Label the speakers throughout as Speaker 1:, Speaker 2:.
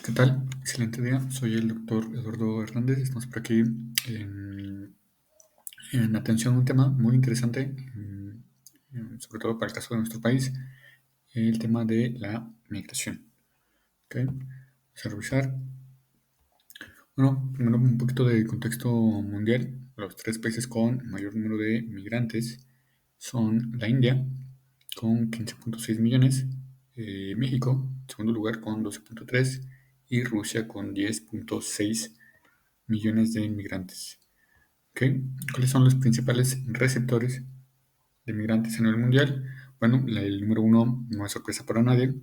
Speaker 1: ¿Qué tal? Excelente día. Soy el doctor Eduardo Hernández. Estamos por aquí en, en atención a un tema muy interesante, sobre todo para el caso de nuestro país, el tema de la migración. ¿Ok? Vamos a revisar. Bueno, primero un poquito de contexto mundial. Los tres países con mayor número de migrantes son la India, con 15.6 millones, México, en segundo lugar, con 12.3 y Rusia con 10.6 millones de inmigrantes. ¿Ok? ¿Cuáles son los principales receptores de migrantes a nivel mundial? Bueno, el número uno no es sorpresa para nadie.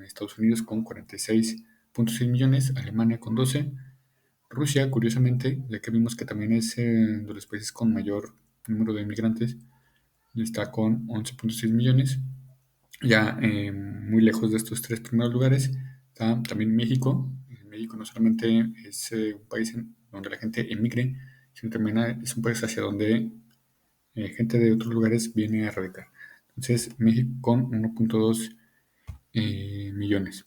Speaker 1: Estados Unidos con 46.6 millones, Alemania con 12, Rusia, curiosamente, ya que vimos que también es de los países con mayor número de inmigrantes, está con 11.6 millones. Ya muy lejos de estos tres primeros lugares está también México. México no solamente es un país donde la gente emigre, sino también es un país hacia donde gente de otros lugares viene a radicar. Entonces, México con 1.2 millones.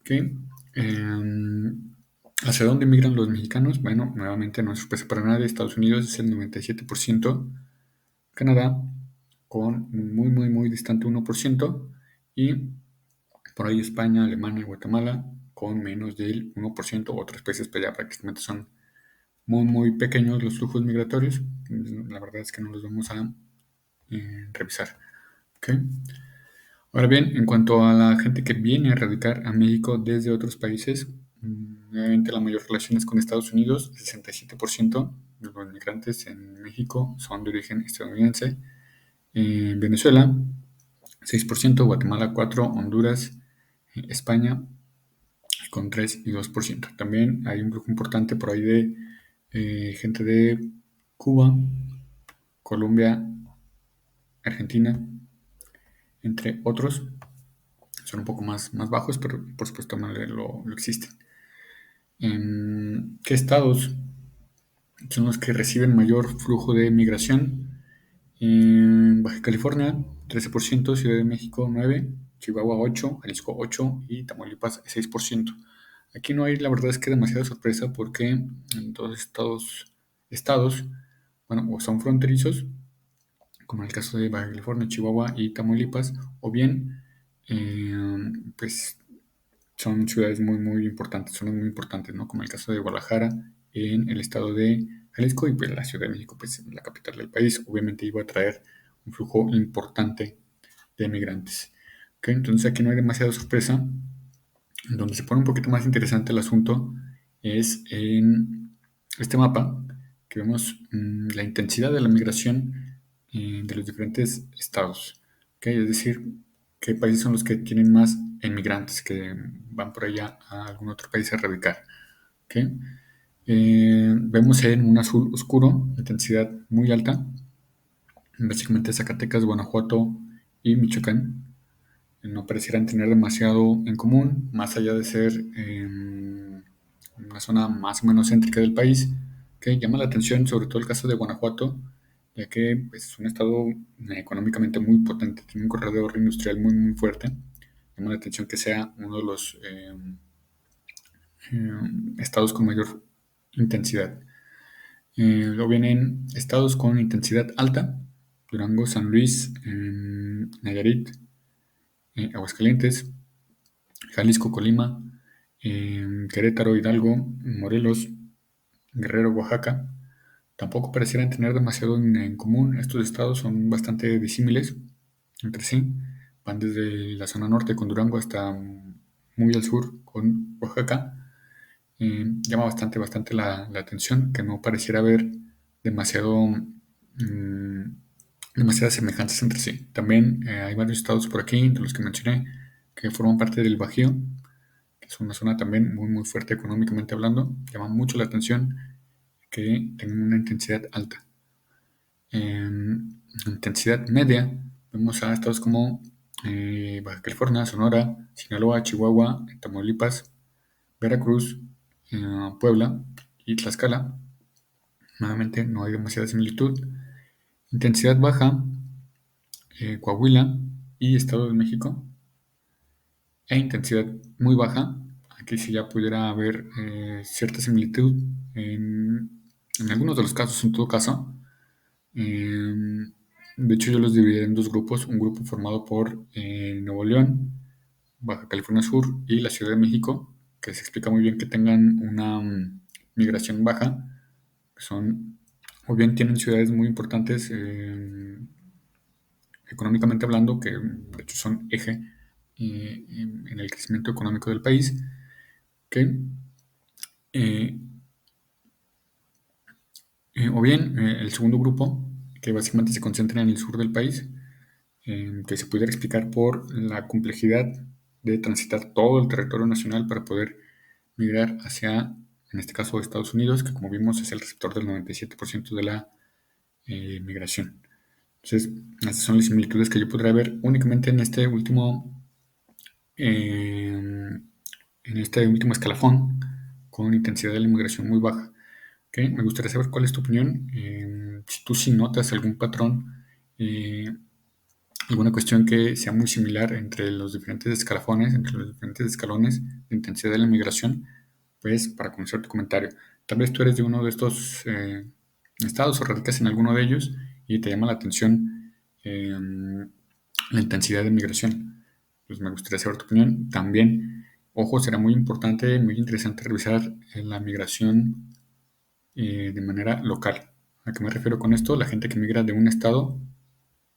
Speaker 1: ¿Ok? ¿Hacia dónde migran los mexicanos? Bueno, nuevamente no es sorpresa para nadie. Estados Unidos es el 97%, Canadá con muy, muy, muy distante 1%, y por ahí España, Alemania y Guatemala con menos del 1%. Otros países pues ya prácticamente son muy, muy pequeños los flujos migratorios. La verdad es que no los vamos a revisar. ¿Ok? Ahora bien, en cuanto a la gente que viene a radicar a México desde otros países, nuevamente la mayor relación es con Estados Unidos. 67% de los migrantes en México son de origen estadounidense. En Venezuela, 6%, Guatemala 4%, Honduras, España con 3 y 2%. También hay un grupo importante por ahí de gente de Cuba, Colombia, Argentina, entre otros. Son un poco más bajos, pero por supuesto no lo existen. ¿Qué estados son los que reciben mayor flujo de migración? En Baja California, 13%, Ciudad de México, 9%, Chihuahua, 8%, Jalisco, 8% y Tamaulipas, 6%. Aquí no hay, la verdad es que demasiada sorpresa porque en todos estados, bueno, o son fronterizos, como en el caso de Baja California, Chihuahua y Tamaulipas, o bien, pues son ciudades muy, muy importantes, zonas muy importantes, ¿no? Como el caso de Guadalajara en el estado de Jalisco, y pues la Ciudad de México, pues la capital del país, obviamente iba a traer un flujo importante de migrantes. ¿Ok? Entonces aquí no hay demasiada sorpresa. Donde se pone un poquito más interesante el asunto es en este mapa, que vemos la intensidad de la migración de los diferentes estados. ¿Ok? Es decir, qué países son los que tienen más inmigrantes que van por allá a algún otro país a radicar. ¿Ok? Vemos en un azul oscuro, intensidad muy alta, básicamente Zacatecas, Guanajuato y Michoacán. No parecieran tener demasiado en común, más allá de ser una zona más o menos céntrica del país, que llama la atención, sobre todo el caso de Guanajuato, ya que pues, es un estado económicamente muy potente, tiene un corredor industrial muy, muy fuerte. Llama la atención que sea uno de los estados con mayor intensidad. Luego vienen estados con intensidad alta: Durango, San Luis, Nayarit, Aguascalientes, Jalisco, Colima, Querétaro, Hidalgo, Morelos, Guerrero, Oaxaca. Tampoco parecieran tener demasiado en común. Estos estados son bastante disímiles entre sí. Van desde la zona norte con Durango hasta muy al sur con Oaxaca. Llama bastante la atención que no pareciera haber demasiado, demasiadas semejanzas entre sí. También hay varios estados por aquí, de los que mencioné, que forman parte del Bajío, que es una zona también muy, muy fuerte económicamente hablando. Llama mucho la atención que tengan una intensidad alta. En intensidad media, vemos a estados como Baja California, Sonora, Sinaloa, Chihuahua, Tamaulipas, Veracruz, Puebla y Tlaxcala. Nuevamente no hay demasiada similitud. Intensidad baja, Coahuila y Estado de México. E intensidad muy baja, aquí sí ya pudiera haber cierta similitud en algunos de los casos, en todo caso. De hecho, yo los dividí en dos grupos, un grupo formado por Nuevo León, Baja California Sur y la Ciudad de México, que se explica muy bien que tengan una migración baja, que son, o bien tienen ciudades muy importantes económicamente hablando, que de hecho son eje en el crecimiento económico del país, que eh, o bien el segundo grupo, que básicamente se concentra en el sur del país, que se pudiera explicar por la complejidad de transitar todo el territorio nacional para poder migrar hacia, en este caso, Estados Unidos, que como vimos es el receptor del 97% de la migración. Entonces, estas son las similitudes que yo podría ver únicamente eh, en este último escalafón, con intensidad de la inmigración muy baja. ¿Ok? Me gustaría saber cuál es tu opinión, si tú sí notas algún patrón, eh, alguna cuestión que sea muy similar entre los diferentes escalafones, entre los diferentes escalones de intensidad de la migración, pues para conocer tu comentario. Tal vez tú eres de uno de estos estados o radicas en alguno de ellos y te llama la atención la intensidad de migración. Pues me gustaría saber tu opinión. También, ojo, será muy importante, muy interesante revisar la migración de manera local. ¿A qué me refiero con esto? La gente que migra de un estado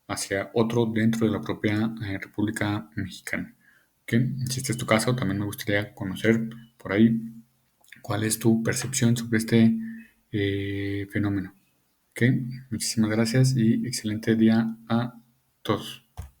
Speaker 1: hacia otro dentro de la propia República Mexicana. ¿Ok? Si este es tu caso, también me gustaría conocer por ahí cuál es tu percepción sobre este fenómeno. ¿Ok? Muchísimas gracias y excelente día a todos.